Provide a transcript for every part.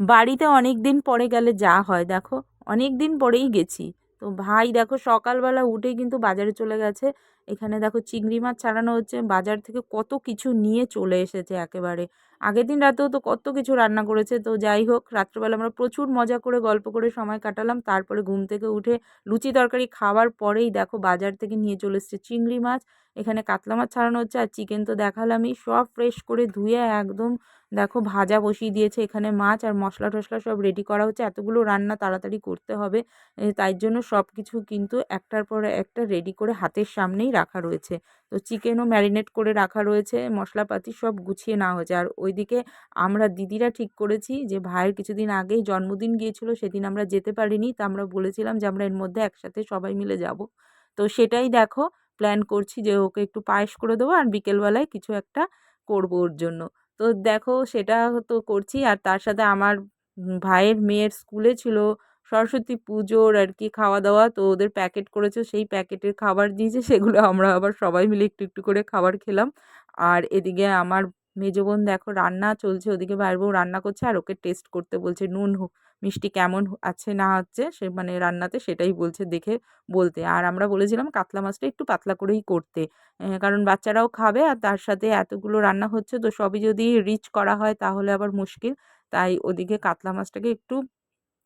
বাড়িতে অনেক দিন পরে গেলে যা হয় দেখো, অনেক দিন পরেই গেছি। তো ভাই দেখো সকালবেলা উঠেই কিন্তু বাজারে চলে গেছে। এখানে দেখো চিংড়ি মাছ ছাড়ানো হচ্ছে, বাজার থেকে কত কিছু নিয়ে চলে এসেছে একেবারে। আগের দিন রাতেও তো কত কিছু রান্না করেছে। তো যাই হোক, রাত্রেবেলা আমরা প্রচুর মজা করে গল্প করে সময় কাটালাম। তারপরে ঘুম থেকে উঠে লুচি তরকারি খাওয়ার পরেই দেখো বাজার থেকে নিয়ে চলে এসেছে চিংড়ি মাছ। এখানে কাতলা মাছ ছাড়ানো হচ্ছে, আর চিকেন তো দেখালামই, সব ফ্রেশ করে ধুয়ে একদম দেখো ভাজা বসিয়ে দিয়েছে। এখানে মাছ আর মশলা টশলা সব রেডি করা হচ্ছে, এতগুলো রান্না তাড়াতাড়ি করতে হবে। তাই জন্য সব কিছু কিন্তু একটার পর একটা রেডি করে হাতের সামনেই রাখা রয়েছে। তো চিকেনও ম্যারিনেট করে রাখা রয়েছে, মশলাপাতি সব গুছিয়ে নেওয়া হয়েছে। আর ওইদিকে আমরা দিদিরা ঠিক করেছি যে ভাইয়ের কিছুদিন আগেই জন্মদিন গিয়েছিল, সেদিন আমরা যেতে পারিনি। তা আমরা বলেছিলাম যে আমরা এর মধ্যে একসাথে সবাই মিলে যাব। তো সেটাই দেখো প্ল্যান করছি যে ওকে একটু পায়েস করে দেবো আর বিকেলবেলায় কিছু একটা করবো ওর জন্য। তো দেখো সেটা তো করছি, আর তার সাথে আমার ভাইয়ের মেয়ের স্কুলে ছিল সরস্বতী পুজোর আর কি খাওয়া দাওয়া। তো ওদের প্যাকেট করেছে, সেই প্যাকেটের খাবার দিয়েছে, সেগুলো আমরা আবার সবাই মিলে একটু একটু করে খাবার খেলাম। আর এদিকে আমার মেজো বোন দেখো রান্না চলছে, ওদিকে ভাইয়ের বউ রান্না করছে আর ওকে টেস্ট করতে বলছে নুন মিষ্টি কেমন আছে না হচ্ছে, সে মানে রান্নাতে সেটাই বলছে দেখে বলতে। আর আমরা বলেছিলাম কাতলা মাছটা একটু পাতলা করেই করতে, কারণ বাচ্চারাও খাবে আর তার সাথে এতগুলো রান্না হচ্ছে, তো সবই যদি রিচ করা হয় তাহলে আবার মুশকিল। তাই ওদিকে কাতলা মাছটাকে একটু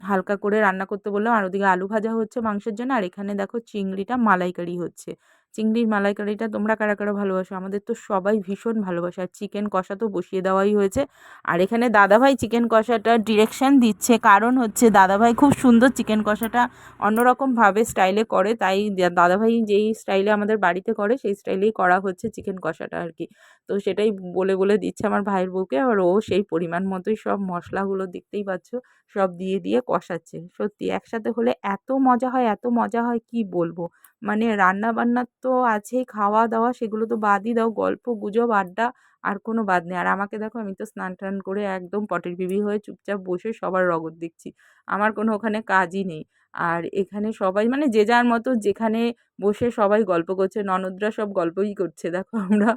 হালকা করে রান্না করতে বললাম, আর ওদিকে আলু ভাজা হচ্ছে মাংসের জন্য। আর এখানে দেখো চিংড়িটা মালাইকারি হচ্ছে। চিংড়ির মালাইকারিটা তোমরা কারা কারা ভালোবাসো? আমাদের তো সবাই ভীষণ ভালোবাসে। আর চিকেন কষা তো বসিয়ে দেওয়াই হয়েছে। আর এখানে দাদাভাই চিকেন কষাটা ডিরেকশন দিচ্ছে, কারণ হচ্ছে দাদাভাই খুব সুন্দর চিকেন কষাটা অন্যরকমভাবে স্টাইলে করে। তাই দাদাভাই যেই স্টাইলে আমাদের বাড়িতে করে সেই স্টাইলেই করা হচ্ছে চিকেন কষাটা আর কি। তো সেটাই বলে বলে দিচ্ছে আমার ভাইয়ের বউকে, আর ও সেই পরিমাণ মতোই সব মশলাগুলো দেখতেই পাচ্ছ সব দিয়ে দিয়ে কষাচ্ছে। সত্যি একসাথে হলে এত মজা হয়, এত মজা হয় কি বলবো। মানে রান্না বান্নার তো আছেই, খাওয়া দাওয়া সেগুলো তো বাদই দাও, গল্প গুজব আড্ডা আর কোনো বাদ নেই। আর আমাকে দেখো, আমি তো স্নান টান করে একদম পটের বিবি হয়ে চুপচাপ বসে সবার রগর দেখছি, আমার কোনো ওখানে কাজই নেই। আর এখানে সবাই মানে যে যার মতো যেখানে বসে সবাই গল্প করছে, ননদরা সব গল্পই করছে। দেখো আমরা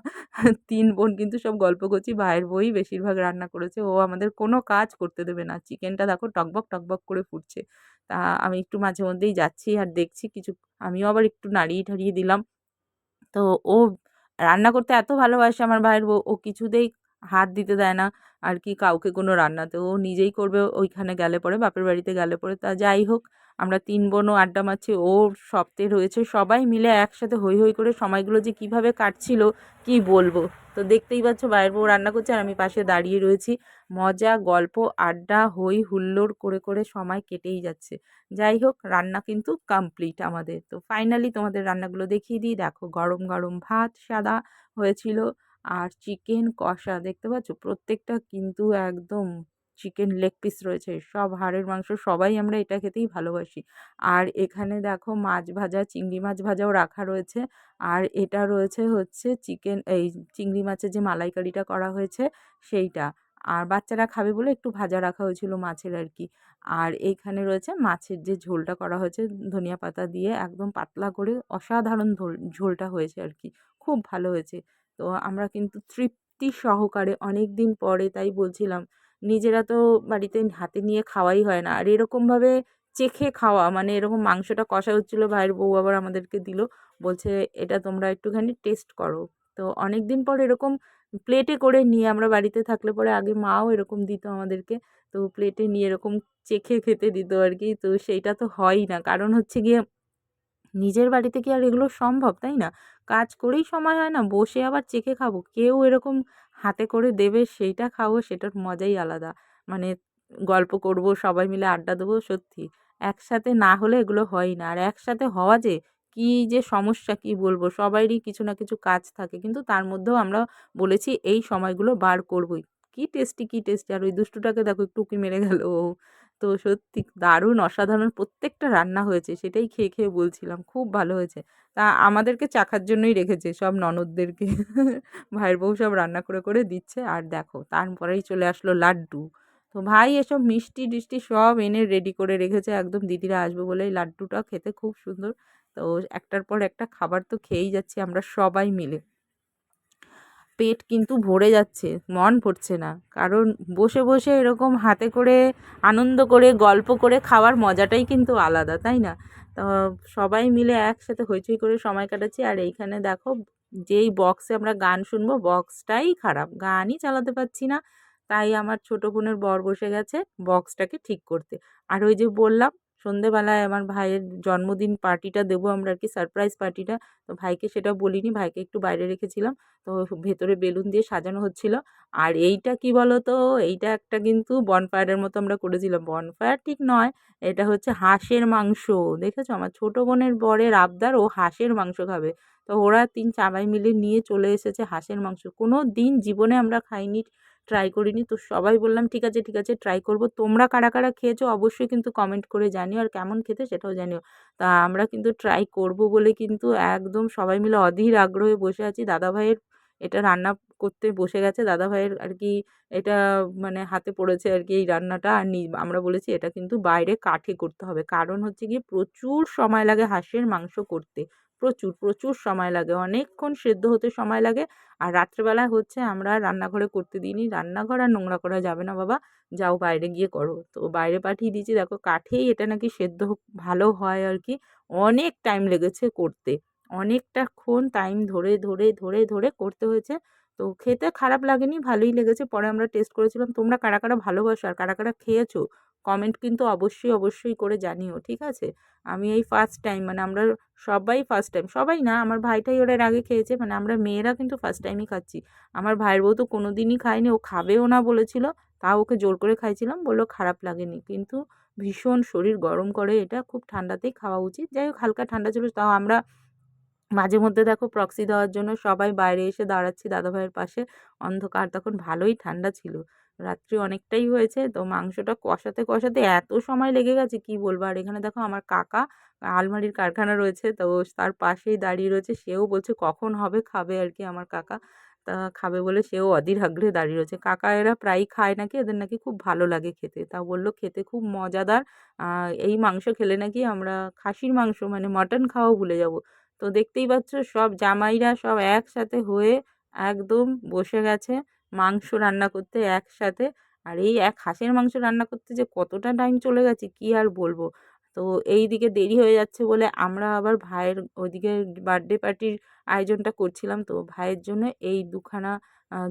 ৩ বোন কিন্তু সব গল্প করছি, ভাইয়ের বউই বেশিরভাগ রান্না করেছে, ও আমাদের কোনো কাজ করতে দেবে না। চিকেনটা দেখো টকবক টকবক করে ফুটছে। তা আমি একটু মাঝে মধ্যেই যাচ্ছি আর দেখছি কিছু, আমিও আবার একটু নাড়িয়ে ঠাড়িয়ে দিলাম। তো ও রান্না করতে এত ভালোবাসে আমার ভাইয়ের বউ, ও কিছুতেই হাত দিতে দেয় না আর কি কাউকে কোনো রান্নাতে। ও নিজেই করবে ওইখানে গেলে পরে, বাপের বাড়িতে গেলে পরে। তা যাই হোক, আমরা ৩ বোনও আড্ডা মারছি, ও সপ্তে রয়েছে, সবাই মিলে একসাথে হৈ হৈ করে সময়গুলো যে কিভাবে কাটছিল কি বলবো। তো দেখতেই পাচ্ছ ভাইয়ের বউ রান্না করছে আর আমি পাশে দাঁড়িয়ে রয়েছি। মজা গল্প আড্ডা হই হুল্লোড় করে করে সময় কেটেই যাচ্ছে। যাই হোক, রান্না কিন্তু কমপ্লিট আমাদের। তো ফাইনালি তোমাদের রান্নাগুলো দেখিয়ে দিই। দেখো গরম গরম ভাত সাদা হয়েছিল, আর চিকেন কষা দেখতে পাচ্ছ, প্রত্যেকটা কিন্তু একদম চিকেন লেগ পিস রয়েছে, সব হাড়ের মাংস, সবাই আমরা এটা খেতেই ভালোবাসি। আর এখানে দেখো মাছ ভাজা, চিংড়ি মাছ ভাজাও রাখা রয়েছে। আর এটা রয়েছে হচ্ছে চিকেন, এই চিংড়ি মাছের যে মালাইকারিটা করা হয়েছে সেইটা। আর বাচ্চারা খাবে বলে একটু ভাজা রাখা হয়েছিল মাছের আর কি। আর এইখানে রয়েছে মাছের যে ঝোলটা করা হয়েছে ধনিয়া পাতা দিয়ে, একদম পাতলা করে অসাধারণ ঝোলটা হয়েছে আর কি, খুব ভালো হয়েছে। তো আমরা কিন্তু তৃপ্তি সহকারে অনেক দিন পরে, তাই বলছিলাম নিজেরা তো বাড়িতে হাতে নিয়ে খাওয়াই হয় না, আর এরকমভাবে চেখে খাওয়া মানে এরকম মাংসটা কষা হচ্ছিলো, ভাইয়ের বউ আবার আমাদেরকে দিল, বলছে এটা তোমরা একটুখানি টেস্ট করো। তো অনেক দিন পর এরকম প্লেটে করে নিয়ে, আমরা বাড়িতে থাকলে পরে আগে মাও এরকম দিত আমাদেরকে, তো প্লেটে নিয়ে এরকম চেখে খেতে দিত আর কি। তো সেইটা তো হয়ই না, কারণ হচ্ছে গিয়ে নিজের বাড়িতে কি আর এগুলো সম্ভব, তাই না? কাজ করেই সময় হয় না, বসে আবার চেখে খাবো, কেউ এরকম হাতে করে দেবে সেইটা খাবো, সেটার মজাই আলাদা। মানে গল্প করব, সবাই মিলে আড্ডা দেবো, সত্যি একসাথে না হলে এগুলো হয়ই না। আর একসাথে হওয়া যে কি যে সমস্যা কি বলবো, সবারই কিছু না কিছু কাজ থাকে, কিন্তু তার মধ্যেও আমরা বলেছি এই সময়গুলো বার করবই। কি টেস্টি কি টেস্টি, আর ওই দুষ্টুটাকে দেখো একটু উঁকি মেরে গেল ও। তো সত্যি দারুণ অসাধারণ প্রত্যেকটা রান্না হয়েছে, সেটাই খেয়ে খেয়ে বলছিলাম খুব ভালো হয়েছে। তা আমাদেরকে চাখার জন্যই রেখেছে সব ননদদেরকে। ভাইয়ের বউ সব রান্না করে করে দিচ্ছে। আর দেখো তারপরেই চলে আসলো লাড্ডু। তো ভাই এসব মিষ্টি টিষ্টি সব এনে রেডি করে রেখেছে, একদম দিদিরা আসবে বলে। এই লাড্ডুটা খেতে খুব সুন্দর। তো একটার পর একটা খাবার তো খেয়েই যাচ্ছি আমরা সবাই মিলে। পেট কিন্তু ভরে যাচ্ছে, মন ভরছে না। কারণ বসে বসে এরকম হাতে করে আনন্দ করে গল্প করে খাওয়ার মজাটাই কিন্তু আলাদা, তাই না? তো সবাই মিলে একসাথে হইচই করে সময় কাটাচ্ছি। আর এইখানে দেখো, যেই বক্সে আমরা গান শুনবো বক্সটাই খারাপ, গানই চালাতে পারছি না। তাই আমার ছোট বোনের বর বসে গেছে বক্সটাকে ঠিক করতে। আর ওই যে বললাম সন্ধেবেলায় আমার ভাইয়ের জন্মদিন পার্টিটা দেবো আমরা আর কি, সারপ্রাইজ পার্টিটা। তো ভাইকে সেটা বলিনি, ভাইকে একটু বাইরে রেখেছিলাম। তো ভেতরে বেলুন দিয়ে সাজানো হচ্ছিল। আর এইটা কি বলো তো, এইটা একটা কিন্তু বনফায়ারের মতো আমরা করেছিলাম। বনফায়ার ঠিক নয়, এটা হচ্ছে হাঁসের মাংস। দেখেছো, আমার ছোট বোনের বরের আবদার, ও হাঁসের মাংস খাবে। তো ওরা 3 জামাই মিলে নিয়ে চলে এসেছে হাঁসের মাংস। কোনো দিন জীবনে আমরা খাইনি, ট্রাই করিনি। তো সবাই বললাম ঠিক আছে ঠিক আছে ট্রাই করব। তোমরা কারা কারা খেয়েছো অবশ্যই কিন্তু কমেন্ট করে জানিও, আর কেমন খেতে সেটাও জানিও। তা আমরা কিন্তু ট্রাই করব বলে কিন্তু একদম সবাই মিলে অধীর আগ্রহে বসে আছি। দাদাভাইয়ের এটা রান্না করতে বসে গেছে, দাদাভাইয়ের আর কি এটা মানে হাতে পড়েছে আর কি এই রান্নাটা। আর আমরা বলেছি এটা কিন্তু বাইরে কাঠে করতে হবে, কারণ হচ্ছে গিয়ে প্রচুর সময় লাগে হাঁসের মাংস করতে। প্রচুর প্রচুর সময় লাগে, অনেকক্ষণ সেদ্ধ হতে সময় লাগে। আর রাত্রেবেলায় হচ্ছে আমরা রান্নাঘরে করতে দিইনি, রান্নাঘর আর নোংরা করা যাবে না বাবা, যাও বাইরে গিয়ে করো। তো বাইরে পাঠিয়ে দিয়েছি, দেখো কাঠেই এটা নাকি সেদ্ধ ভালো হয় আর কি। অনেক টাইম লেগেছে করতে, অনেকটাক্ষণ টাইম ধরে ধরে ধরে ধরে করতে হয়েছে। তো খেতে খারাপ লাগেনি, ভালোই লেগেছে। পরে আমরা টেস্ট করেছিলাম। তোমরা কারা কারা ভালোবাসো আর কারা কারা খেয়েছো কমেন্ট কিন্তু অবশ্যই অবশ্যই করে জানিও, ঠিক আছে? আমি এই ফার্স্ট টাইম, মানে আমরা সবাই ফার্স্ট টাইম, সবাই না, আমার ভাইটাই ওর এর আগে খেয়েছে, মানে আমরা মেয়েরা কিন্তু ফার্স্ট টাইমই খাচ্ছি। আমার ভাইয়ের বউ তো কোনো দিনই খায়নি, ও খাবেও না বলেছিল। তাও ওকে জোর করে খাইছিলাম, বললো খারাপ লাগেনি। কিন্তু ভীষণ শরীর গরম করে, এটা খুব ঠান্ডাতেই খাওয়া উচিত। যাই হোক, হালকা ঠান্ডা ছিল, তাও আমরা মাঝে মধ্যে দেখো প্রক্সি দেওয়ার জন্য সবাই বাইরে এসে দাঁড়াচ্ছি দাদাভাইয়ের পাশে। অন্ধকার তখন, ভালোই ঠান্ডা ছিল, রাত্রি অনেকটাই হয়েছে। তো মাংসটা কষাতে কষাতে এত সময় লেগে গেছে কি বলবো। আর এখানে দেখো আমার কাকা, আলমারির কারখানা রয়েছে তো, তার পাশেই দাঁড়িয়ে রয়েছে। সেও বলছে কখন হবে, খাবে আর কি আমার কাকা। তা খাবে বলে সেও অধীর আগ্রহে দাঁড়িয়ে রয়েছে। কাকা এরা প্রায়ই খায় নাকি, এদের নাকি খুব ভালো লাগে খেতে। তা বললো খেতে খুব মজাদার। এই মাংস খেলে নাকি আমরা খাসির মাংস মানে মটন খাওয়াও ভুলে যাব। তো দেখতেই পাচ্ছ সব জামাইরা সব একসাথে হয়ে একদম বসে গেছে মাংস রান্না করতে একসাথে। আর এই এক হাঁসের মাংস রান্না করতে যে কতটা টাইম চলে গেছে কি আর বলবো। তো এই দিকে দেরি হয়ে যাচ্ছে বলে আমরা আবার ভাইয়ের ওইদিকে বার্থডে পার্টির আয়োজনটা করছিলাম। তো ভাইয়ের জন্য এই দুখানা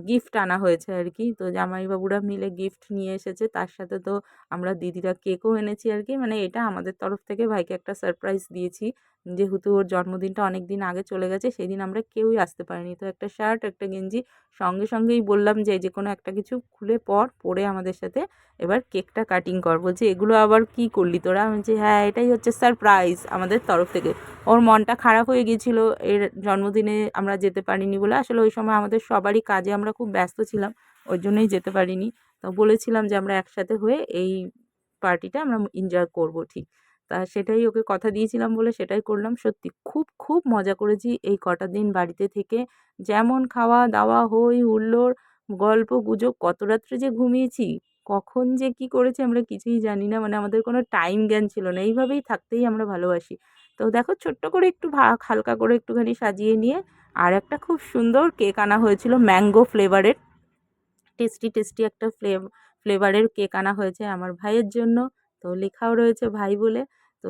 গিফট আনা হয়েছে আর কি। তো জামাইবাবুরা মিলে গিফট নিয়ে এসেছে, তার সাথে তো আমরা দিদিরা কেকও এনেছি আর কি। মানে এটা আমাদের তরফ থেকে ভাইকে একটা সারপ্রাইজ দিয়েছি, যেহেতু ওর জন্মদিনটা অনেক দিন আগে চলে গেছে, সেদিন আমরা কেউই আসতে পারিনি। তো একটা শার্ট একটা গেঞ্জি সঙ্গে সঙ্গেই বললাম যে যে কোনো একটা কিছু খুলে পরে আমাদের সাথে এবার কেকটা কাটিং কর। বলছে এগুলো আবার কি করলি তোরা? আমি বলছি হ্যাঁ এটাই হচ্ছে সারপ্রাইজ আমাদের তরফ থেকে। ওর মনটা খারাপ হয়ে গিয়েছিল এর জন্মদিনে আমরা যেতে পারিনি বলে। আসলে ওই সময় আমাদের সবারই কাজে আমরা খুব ব্যস্ত ছিলাম, ওই জন্যই যেতে পারিনি। তো বলেছিলাম যে আমরা একসাথে হয়ে এই পার্টিটা আমরা এনজয় করবো, ঠিক। তা সেটাই ওকে কথা দিয়েছিলাম বলে সেটাই করলাম। সত্যি খুব খুব মজা করেছি এই কটা দিন বাড়িতে থেকে। যেমন খাওয়া দাওয়া হই হুল্লোড় গল্প গুজব, কত রাত্রে যে ঘুমিয়েছি, কখন যে কি করেছি আমরা কিছুই জানি না। মানে আমাদের কোনো টাইম জ্ঞান ছিল না, এইভাবেই থাকতেই আমরা ভালোবাসি। তো দেখো ছোট্ট করে একটু হালকা করে একটুখানি সাজিয়ে নিয়ে আর একটা খুব সুন্দর কেক আনা হয়েছিল ম্যাঙ্গো ফ্লেভারের। টেস্টি টেস্টি একটা ফ্লেভারের কেক আনা হয়েছে আমার ভাইয়ের জন্য। তো লেখাও রয়েছে ভাই বলে। তো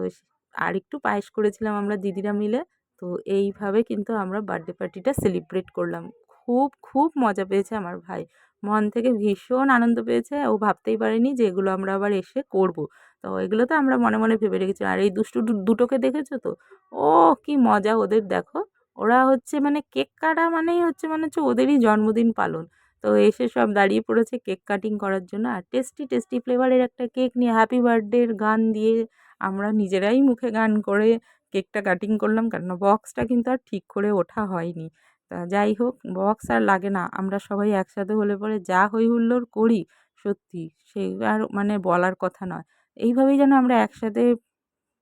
আর একটু পায়েস করেছিলাম আমরা দিদিরা মিলে। তো এইভাবে কিন্তু আমরা বার্থডে পার্টিটা সেলিব্রেট করলাম। খুব খুব মজা পেয়েছে আমার ভাই, মন থেকে ভীষণ আনন্দ পেয়েছে। ও ভাবতেই পারেনি যে এগুলো আমরা আবার এসে করব। তো এগুলো তো আমরা মনে মনে ভেবে রেখেছিলাম। আর এই দুষ্টু দুটোকে দেখেছো তো, ও কি মজা ওদের দেখো। ওরা হচ্ছে মানে কেক কাটা মানেই হচ্ছে মানে হচ্ছে ওদেরই জন্মদিন পালন। তো এসে সব দাঁড়িয়ে পড়েছে কেক কাটিং করার জন্য। আর টেস্টি টেস্টি ফ্লেভারের একটা কেক নিয়ে হ্যাপি বার্থডের গান দিয়ে আমরা নিজেরাই মুখে গান করে কেকটা কাটিং করলাম, কেন বক্সটা কিন্তু আর ঠিক করে ওঠা হয়নি। তা যাই হোক, বক্স আর লাগে না, আমরা সবাই একসাথে হলে পরে যা হই হুল্লোড় করি, সত্যি সে আর মানে বলার কথা নয়। এইভাবেই যেন আমরা একসাথে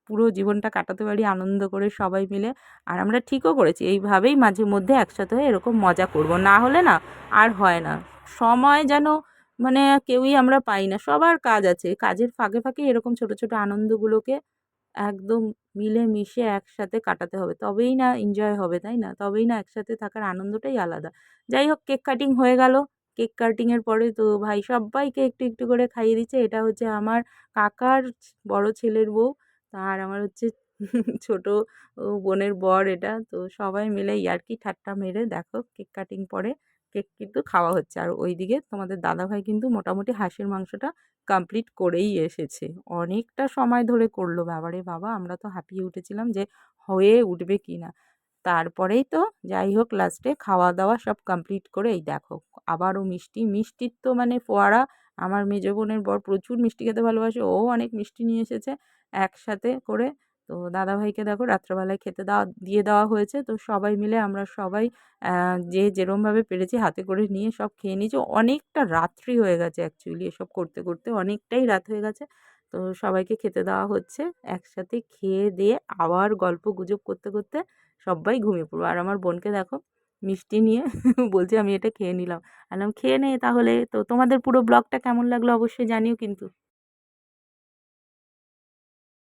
পুরো জীবনটা কাটাতে পারি আনন্দ করে সবাই মিলে। আর আমরা ঠিকও করেছি, এইভাবেই মাঝে মধ্যে একসাথে হয়ে এরকম মজা করব, না হলে না আর হয় না। সময় যেন মানে কেউই আমরা পাই না, সবার কাজ আছে, কাজের ফাঁকে ফাঁকে এরকম ছোট ছোট আনন্দগুলোকে একদম মিলেমিশে একসাথে কাটাতে হবে। তবেই না এনজয় হবে, তাই না? তবেই না একসাথে থাকার আনন্দটাই আলাদা। যাই হোক কেক কাটিং হয়ে গেল। কেক কাটিংয়ের পরে তো ভাই সব্বাইকে একটু, একটু করে খাইয়ে দিচ্ছে। এটা হচ্ছে আমার কাকার বড় ছেলের বউ। আর আমার হচ্ছে ছোট বোনের বর এটা। তো সবাই মিলে ইয়ার্কি ঠাট্টা মেরে দেখো কেক কাটিং পরে কেক কিন্তু খাওয়া হচ্ছে। আর ওইদিকে তোমাদের দাদাভাই কিন্তু মোটামুটি হাঁসের মাংসটা কমপ্লিট করেই এসেছে। অনেকটা সময় ধরে করলো বাবারে বাবা! আমরা তো হাঁপিয়ে উঠেছিলাম যে হয়ে উঠবে কিনা। তারপরেই তো যাই হোক লাস্টে খাওয়া-দাওয়া সব কমপ্লিট করে এই দেখো আবারও মিষ্টি। মিষ্টির তো মানে ফোয়ারা। আমার মেজো বোনের বর প্রচুর মিষ্টি খেতে ভালোবাসে। ও অনেক মিষ্টি নিয়ে এসেছে একসাথে করে। তো দাদাভাইকে দেখো রাত্রেবেলায় খেতে দিয়ে দেওয়া হয়েছে। তো সবাই মিলে আমরা সবাই যে যেরমভাবে পেরেছি হাতে করে নিয়ে সব খেয়ে নিয়েছি। অনেকটা রাত্রি হয়ে গেছে অ্যাকচুয়ালি এসব করতে, করতে অনেকটাই রাত হয়ে গেছে। তো সবাইকে খেতে দেওয়া হচ্ছে। একসাথে খেয়ে দিয়ে আবার গল্পগুজব করতে, করতে সব্বাই ঘুমিয়ে পড়বো। আর আমার বোনকে দেখো মিষ্টি নিয়ে বলছে আমি এটা খেয়ে নিলাম। আমি বললাম খেয়ে নে তাহলে। তো তোমাদের পুরো ব্লগটা কেমন লাগলো অবশ্যই জানিও কিন্তু।